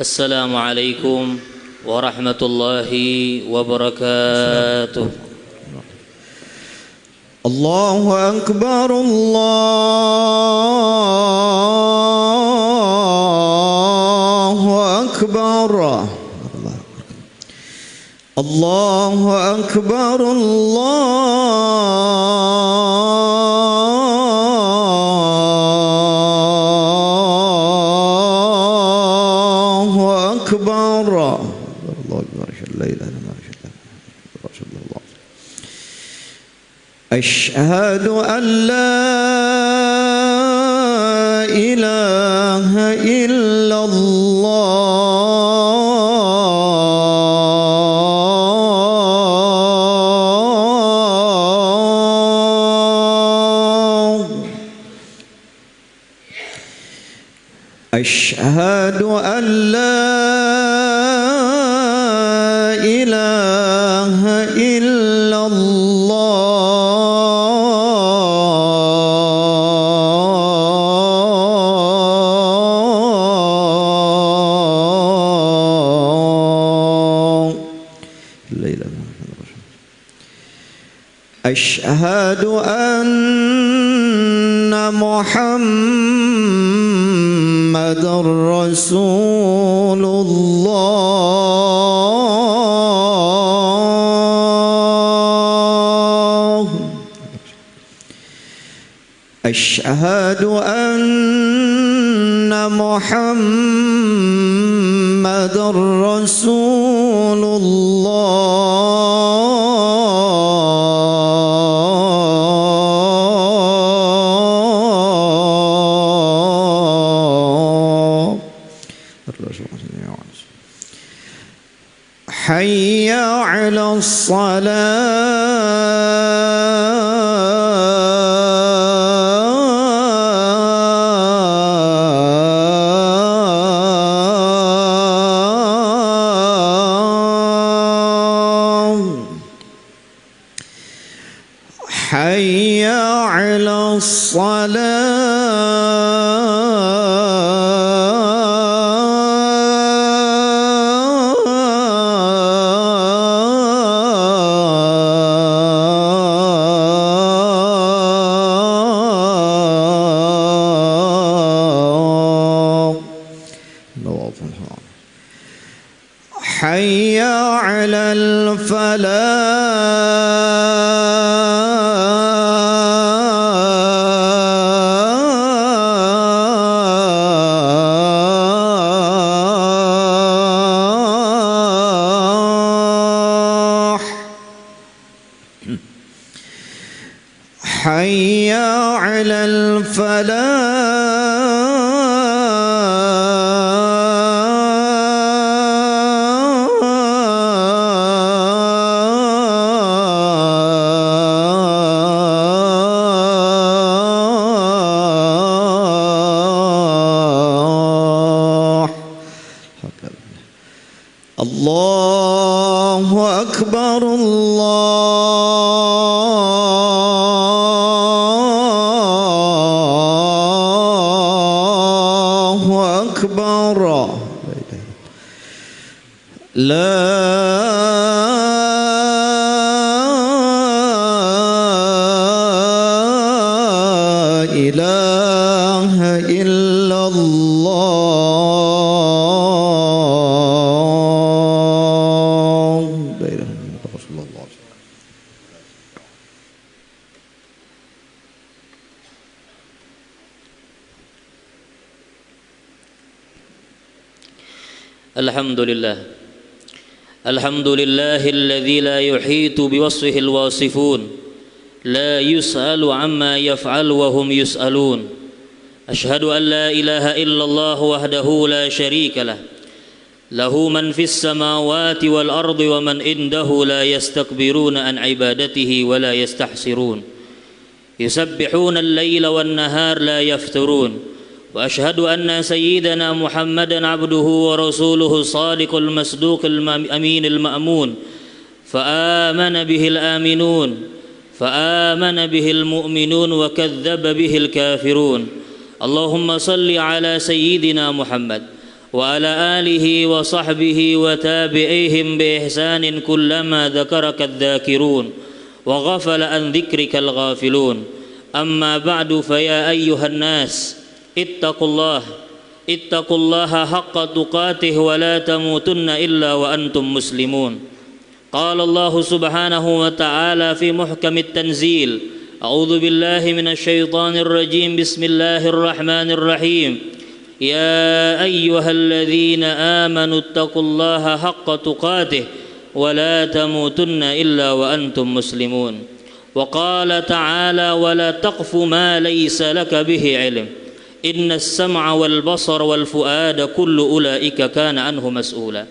Assalamualaikum warahmatullahi wabarakatuh. Allahu Akbar, Allahu Akbar, Allahu Akbar, Allahu Akbar. أشهد أن لا إله إلا الله. أشهد أن لا إله إلا الله. أشهد أن محمد رسول الله. أشهد أن محمد رسول الله. حي على الصلاة. حي على حي على الفلاح. حي على الفلاح. الله أكبر، الله أكبر. لا إله إلا الله. لا إله إلا الله رسول الله. Alhamdulillah. Alhamdulillah alladzi la yuhitu biwasfihi alwasifun, la yus'alu amma yaf'al wa hum yus'alun. Ashhadu an la ilaha illallah wahdahu la sharika lah, lahu man fis samawati wal ardi wa man indahu la yastakbiruna an ibadatihi wa la yastahsirun. Yusabbihuna al-laila wan nahar la yafturun. وأشهد أن سيدنا محمدا عبده ورسوله الصادق المصدوق الأمين المأمون، فآمن به الآمنون، فآمن به المؤمنون، وكذب به الكافرون. اللهم صل على سيدنا محمد وعلى آله وصحبه وتابعيهم بإحسان كلما ذكرك الذاكرون وغفل عن ذكرك الغافلون أما بعد فيا أيها الناس اتقوا الله حق تقاته ولا تموتن إلا وأنتم مسلمون قال الله سبحانه وتعالى في محكم التنزيل أعوذ بالله من الشيطان الرجيم بسم الله الرحمن الرحيم يا أيها الذين آمنوا اتقوا الله حق تقاته ولا تموتن إلا وأنتم مسلمون وقال تعالى ولا تقف ما ليس لك به علم إن السمع والبصر والفؤاد كل أولئك كان عنه مسؤولا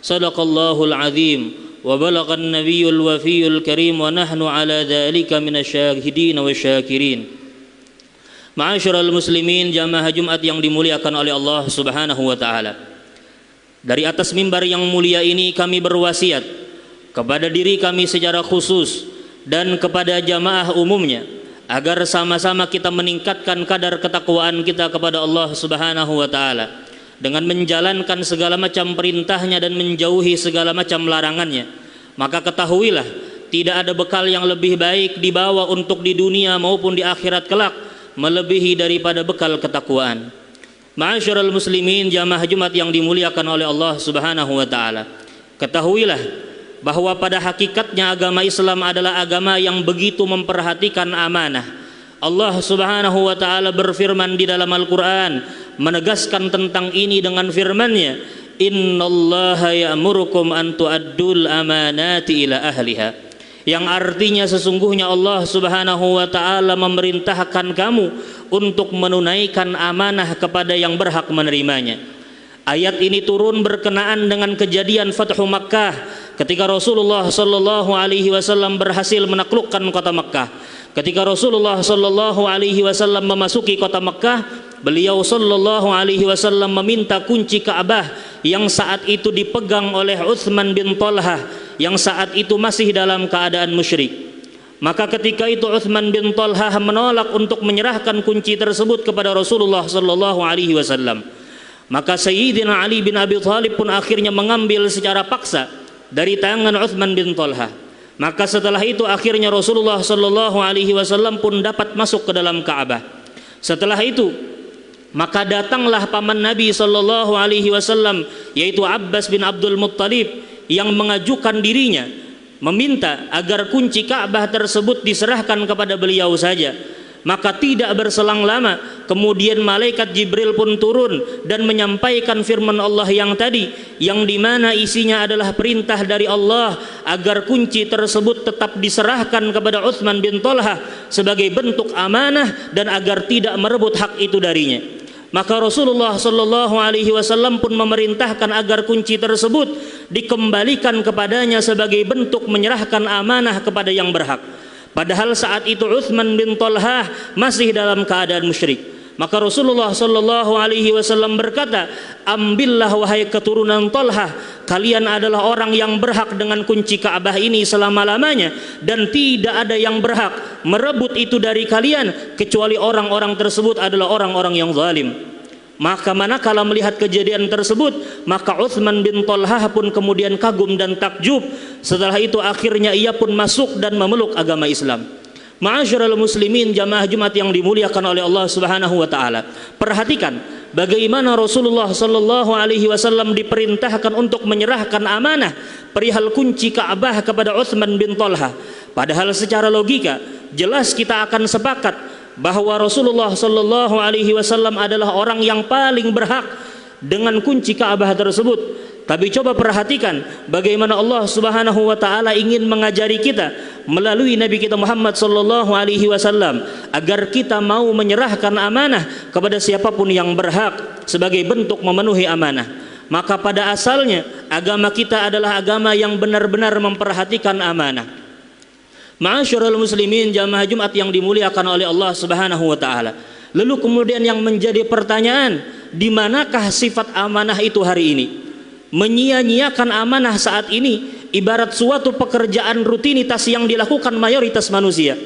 صدق الله العظيم وبلغ النبي الوفي الكريم ونحن على ذلك من الشاهدين والشاكرين. Ma'asyiral muslimin, jamaah Jumat yang dimuliakan oleh Allah Subhanahu wa taala. Dari atas mimbar yang mulia ini kami berwasiat kepada diri kami secara khusus dan kepada jamaah umumnya agar sama-sama kita meningkatkan kadar ketakwaan kita kepada Allah Subhanahu wa taala dengan menjalankan segala macam perintahnya dan menjauhi segala macam larangannya. Maka ketahuilah tidak ada bekal yang lebih baik dibawa untuk di dunia maupun di akhirat kelak melebihi daripada bekal ketakwaan. Ma'asyiral muslimin, jamaah Jumat yang dimuliakan oleh Allah Subhanahu wa taala. Ketahuilah bahwa pada hakikatnya agama Islam adalah agama yang begitu memperhatikan amanah. Allah Subhanahu wa taala berfirman di dalam Al-Qur'an menegaskan tentang ini dengan firman-Nya, "Innallaha ya'murukum an tu'addul amanati ila ahliha." Yang artinya sesungguhnya Allah Subhanahu wa taala memerintahkan kamu untuk menunaikan amanah kepada yang berhak menerimanya. Ayat ini turun berkenaan dengan kejadian Fathu Makkah ketika Rasulullah sallallahu alaihi wasallam berhasil menaklukkan kota Makkah. Ketika Rasulullah sallallahu alaihi wasallam memasuki kota Makkah, beliau sallallahu alaihi wasallam meminta kunci Ka'bah yang saat itu dipegang oleh Utsman bin Talhah yang saat itu masih dalam keadaan musyrik. Maka ketika itu Utsman bin Talhah menolak untuk menyerahkan kunci tersebut kepada Rasulullah sallallahu alaihi wasallam. Maka Sayyidina Ali bin Abi Thalib pun akhirnya mengambil secara paksa dari tangan Utsman bin Talhah. Maka setelah itu akhirnya Rasulullah sallallahu alaihi wasallam pun dapat masuk ke dalam Ka'bah. Setelah itu maka datanglah paman Nabi sallallahu alaihi wasallam yaitu Abbas bin Abdul Muttalib yang mengajukan dirinya meminta agar kunci Ka'bah tersebut diserahkan kepada beliau saja. Maka tidak berselang lama kemudian malaikat Jibril pun turun dan menyampaikan firman Allah yang tadi, yang dimana isinya adalah perintah dari Allah agar kunci tersebut tetap diserahkan kepada Utsman bin Talhah sebagai bentuk amanah dan agar tidak merebut hak itu darinya. Maka Rasulullah sallallahu alaihi wasallam pun memerintahkan agar kunci tersebut dikembalikan kepadanya sebagai bentuk menyerahkan amanah kepada yang berhak. Padahal saat itu Utsman bin Talhah masih dalam keadaan musyrik. Maka Rasulullah sallallahu alaihi wasallam berkata, "Ambillah wahai keturunan Talhah, kalian adalah orang yang berhak dengan kunci Ka'bah ini selama-lamanya dan tidak ada yang berhak merebut itu dari kalian kecuali orang-orang tersebut adalah orang-orang yang zalim." Maka manakala melihat kejadian tersebut, maka Utsman bin Talhah pun kemudian kagum dan takjub. Setelah itu akhirnya ia pun masuk dan memeluk agama Islam. Ma'asyiral muslimin, jamaah Jumat yang dimuliakan oleh Allah Subhanahu wa taala. Perhatikan bagaimana Rasulullah sallallahu alaihi wasallam diperintahkan untuk menyerahkan amanah perihal kunci Ka'bah kepada Utsman bin Talhah. Padahal secara logika jelas kita akan sepakat bahwa Rasulullah sallallahu alaihi wasallam adalah orang yang paling berhak dengan kunci Ka'bah tersebut. Tapi coba perhatikan bagaimana Allah Subhanahu wa taala ingin mengajari kita melalui Nabi kita Muhammad sallallahu alaihi wasallam agar kita mau menyerahkan amanah kepada siapapun yang berhak sebagai bentuk memenuhi amanah. Maka pada asalnya agama kita adalah agama yang benar-benar memperhatikan amanah. Ma'asyiral muslimin, jamaah Jumat yang dimuliakan oleh Allah Subhanahu wa taala. Lalu kemudian yang menjadi pertanyaan, di manakah sifat amanah itu hari ini? Menyia-nyiakan amanah saat ini ibarat suatu pekerjaan rutinitas yang dilakukan mayoritas manusia.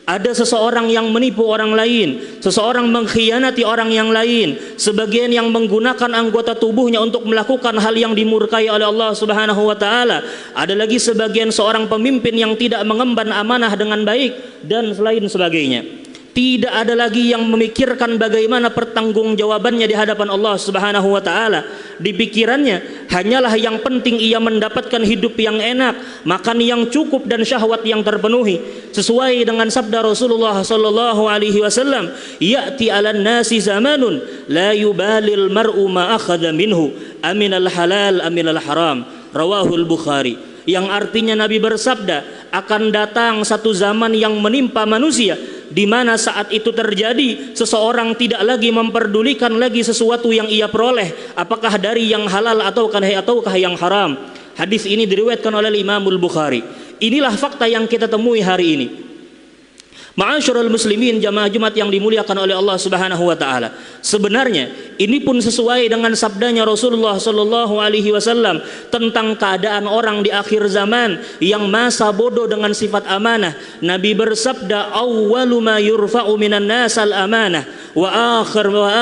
Ada seseorang yang menipu orang lain, seseorang mengkhianati orang yang lain, sebagian yang menggunakan anggota tubuhnya untuk melakukan hal yang dimurkai oleh Allah Subhanahu wa taala. Ada lagi sebagian seorang pemimpin yang tidak mengemban amanah dengan baik dan selain sebagainya. Tidak ada lagi yang memikirkan bagaimana pertanggungjawabannya di hadapan Allah Subhanahu wa taala. Di pikirannya hanyalah yang penting ia mendapatkan hidup yang enak, makan yang cukup dan syahwat yang terpenuhi. Sesuai dengan sabda Rasulullah sallallahu alaihi wasallam, "Ya'ti 'alan nasi zamanun la yubalil mar'u ma akhadha minhu, aminal halal aminal haram." Rawahul Bukhari. Yang artinya Nabi bersabda, akan datang satu zaman yang menimpa manusia di mana saat itu terjadi seseorang tidak lagi memperdulikan lagi sesuatu yang ia peroleh, apakah dari yang halal ataukah yang haram. Hadis ini diriwayatkan oleh Imamul Bukhari. Inilah fakta yang kita temui hari ini. Ma'asyiral muslimin, jamaah Jumat yang dimuliakan oleh Allah Subhanahu wa taala. Sebenarnya ini pun sesuai dengan sabdanya Rasulullah sallallahu alaihi wasallam tentang keadaan orang di akhir zaman yang masa bodoh dengan sifat amanah. Nabi bersabda, "Awwalu ma yurfa'u minan nas al-amanah wa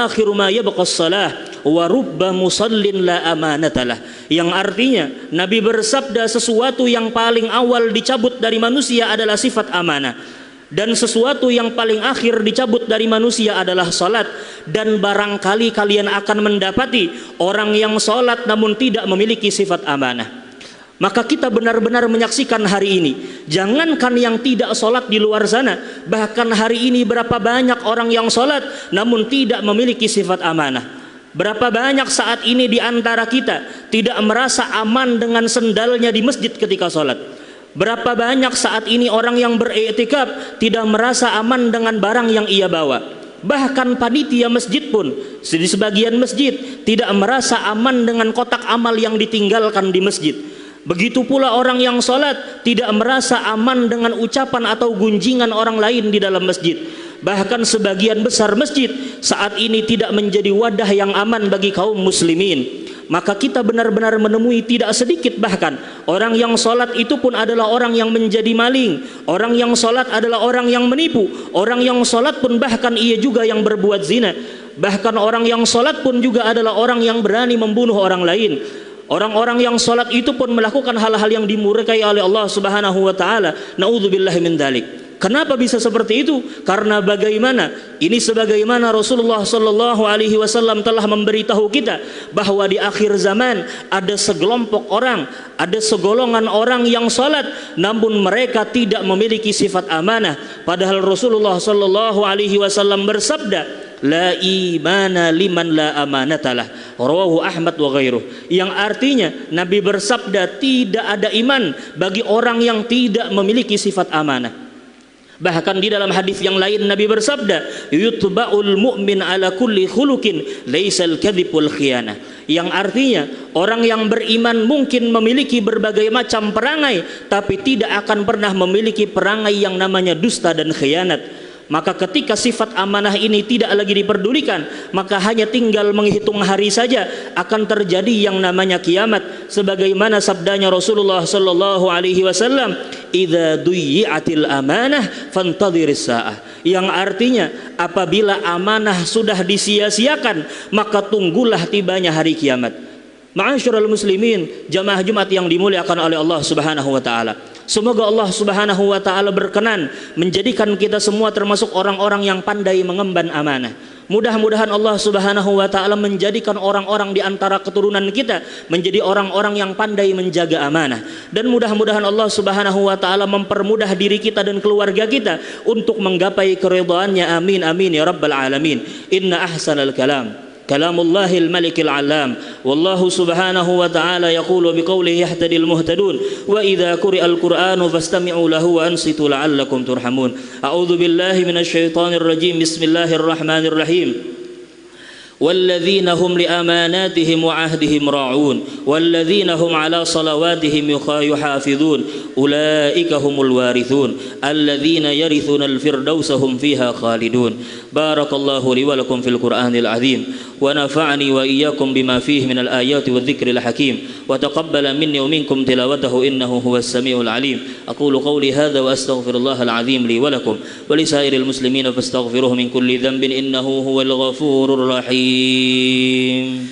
akhiru ma yabqa as-salah wa rubba musallin la amanatalah." Yang artinya Nabi bersabda sesuatu yang paling awal dicabut dari manusia adalah sifat amanah. Dan sesuatu yang paling akhir dicabut dari manusia adalah salat. Dan barangkali kalian akan mendapati orang yang salat namun tidak memiliki sifat amanah. Maka kita benar-benar menyaksikan hari ini, jangankan yang tidak salat di luar sana, bahkan hari ini berapa banyak orang yang salat namun tidak memiliki sifat amanah. Berapa banyak saat ini di antara kita tidak merasa aman dengan sendalnya di masjid ketika salat. Berapa banyak saat ini orang yang beriktikaf tidak merasa aman dengan barang yang ia bawa. Bahkan panitia masjid pun di sebagian masjid tidak merasa aman dengan kotak amal yang ditinggalkan di masjid. Begitu pula orang yang sholat tidak merasa aman dengan ucapan atau gunjingan orang lain di dalam masjid. Bahkan sebagian besar masjid saat ini tidak menjadi wadah yang aman bagi kaum muslimin. Maka kita benar-benar menemui tidak sedikit bahkan orang yang sholat itu pun adalah orang yang menjadi maling, orang yang sholat adalah orang yang menipu, orang yang sholat pun bahkan ia juga yang berbuat zina, bahkan orang yang sholat pun juga adalah orang yang berani membunuh orang lain. Orang-orang yang sholat itu pun melakukan hal-hal yang dimurkai oleh Allah Subhanahu wa taala. Naudzubillahi min dzalik. Kenapa bisa seperti itu? Karena sebagaimana Rasulullah sallallahu alaihi wasallam telah memberitahu kita bahwa di akhir zaman ada segelompok orang, ada segolongan orang yang salat namun mereka tidak memiliki sifat amanah. Padahal Rasulullah sallallahu alaihi wasallam bersabda, "La imana liman la amanatalah." Rawahu Ahmad wa ghairuh. Yang artinya Nabi bersabda tidak ada iman bagi orang yang tidak memiliki sifat amanah. Bahkan di dalam hadis yang lain Nabi bersabda, "Yutba'ul mu'min ala kulli khuluqin laisal kadhib wal khiyanah." Yang artinya orang yang beriman mungkin memiliki berbagai macam perangai tapi tidak akan pernah memiliki perangai yang namanya dusta dan khianat. Maka ketika sifat amanah ini tidak lagi diperdulikan, maka hanya tinggal menghitung hari saja akan terjadi yang namanya kiamat. Sebagaimana sabdanya Rasulullah sallallahu alaihi wasallam, "Idza duyyi'atil amanah fantadhiris saah." Yang artinya apabila amanah sudah disia-siakan, maka tunggulah tibanya hari kiamat. Ma'asyiral muslimin, jamaah Jumat yang dimuliakan oleh Allah Subhanahu wa taala. Semoga Allah Subhanahu wa taala berkenan menjadikan kita semua termasuk orang-orang yang pandai mengemban amanah. Mudah-mudahan Allah Subhanahu wa taala menjadikan orang-orang di antara keturunan kita menjadi orang-orang yang pandai menjaga amanah, dan mudah-mudahan Allah Subhanahu wa taala mempermudah diri kita dan keluarga kita untuk menggapai keridhaannya. Amin amin ya rabbal alamin. Inna ahsanal kalam Kalamullahil malikil alam. Wallahu subhanahu wa ta'ala yaqulu biqawlihi yahtadil muhtadun. Wa idha kuri'al qur'anu fastami'u lahu wa ansitu la'allakum turhamun. A'udhu billahi minasyaitanir rajim. Bismillahirrahmanirrahim. والذين هم لأماناتهم وعهدهم راعون والذين هم على صلواتهم يحافظون أولئك هم الوارثون الذين يرثون الفردوس هم فيها خالدون. بارك الله لي ولكم في القرآن العظيم ونفعني وإياكم بما فيه من الآيات والذكر الحكيم وتقبل مني ومنكم تلاوته إنه هو السميع العليم. أقول قولي هذا وأستغفر الله العظيم لي ولكم ولسائر المسلمين فاستغفروه من كل ذنب إنه هو الغفور الرحيم.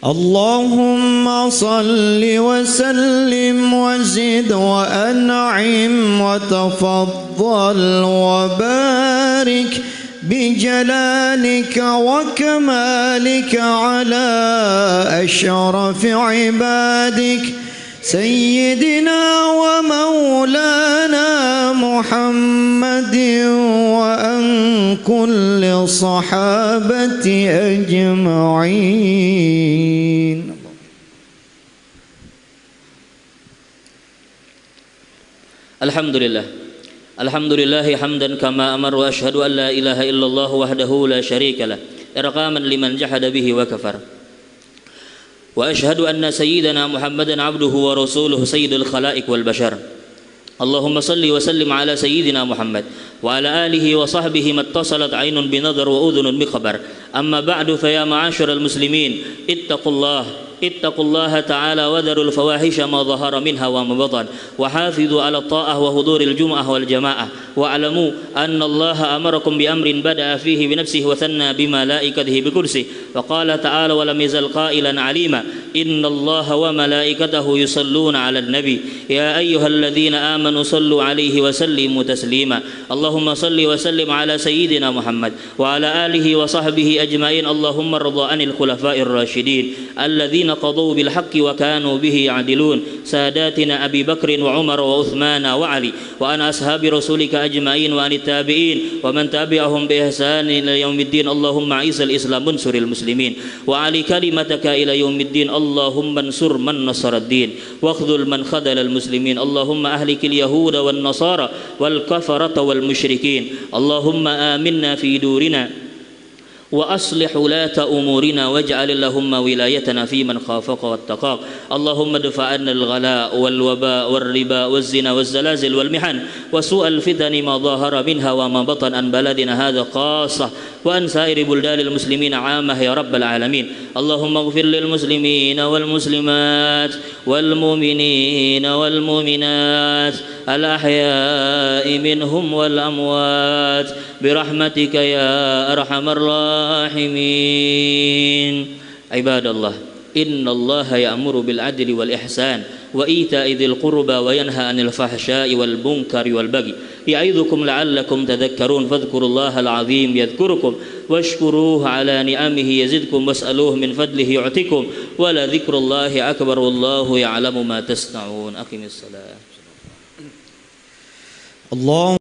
اللهم صل وسلم وزد وأنعم وتفضل وبارك بجلالك وكمالك على أشرف عبادك سيدنا ومولانا محمد وأن كل صحابة أجمعين. الحمد لله حمدا كما أمر وأشهد أن لا إله إلا الله وحده لا شريك له إرغاما لمن جحد به وكفر وأشهد أن سيدنا محمدا عبده ورسوله سيد الخلائق والبشر. اللهم صل وسلم على سيدنا محمد وعلى آله وصحبه ما اتصلت عين بنظر وأذن بخبر. أما بعد فيا معاشر المسلمين اتقوا الله تعالى وذروا الفواحش ما ظهر منها وما بطن وحافظوا على الطاعة وحضور الجمعة والجماعة واعلموا أن الله أمركم بأمر بدأ فيه بنفسه وثنى بملائكته بكرسه وقال تعالى ولم يزل قائلا عليما إن الله وملائكته يصلون على النبي يا أيها الذين آمنوا صلوا عليه وسلموا تسليما. اللهم صل وسلم على سيدنا محمد وعلى آله وصحبه أجمعين. اللهم ارض عن الخلفاء الراشدين الذين قضوا بالحق وكانوا به يعدلون ساداتنا أبي بكر وعمر وعثمان وعلي وعن أصحاب رسولك أجمعين وعن التابعين ومن تبعهم بإحسان إلى يوم الدين. اللهم أعز الإسلام وانصر المسلمين وعلي كلمتك إلى يوم الدين. اللهم انصر من نصر الدين واخذل من خذل المسلمين. اللهم أهلك اليهود والنصارى والكفرة والمشركين. اللهم آمنا في دورنا وأصلح ولاة أمورنا واجعل اللهم ولايتنا في من خافك واتقاك. اللهم ادفع عنا الغلاء والوباء والربا والزنا والزلازل والمحن وسوء الفتن ما ظهر منها وما بطن عن بلدنا هذا خاصة وعن سائر بلدان المسلمين عامة يا رب العالمين. اللهم اغفر للمسلمين والمسلمات والمؤمنين والمؤمنات الأحياء منهم والأموات برحمتك يا أرحم الراحمين. عباد الله إن الله يأمر بالعدل والإحسان وإيتاء ذي القربى وينهى عن الفحشاء والمنكر والبغي يعظكم لعلكم تذكرون. فاذكروا الله العظيم يذكركم واشكروه على نعمه يزدكم واسألوه من فضله يعطكم ولذكر الله أكبر والله يعلم ما تصنعون. أقم الصلاة. الله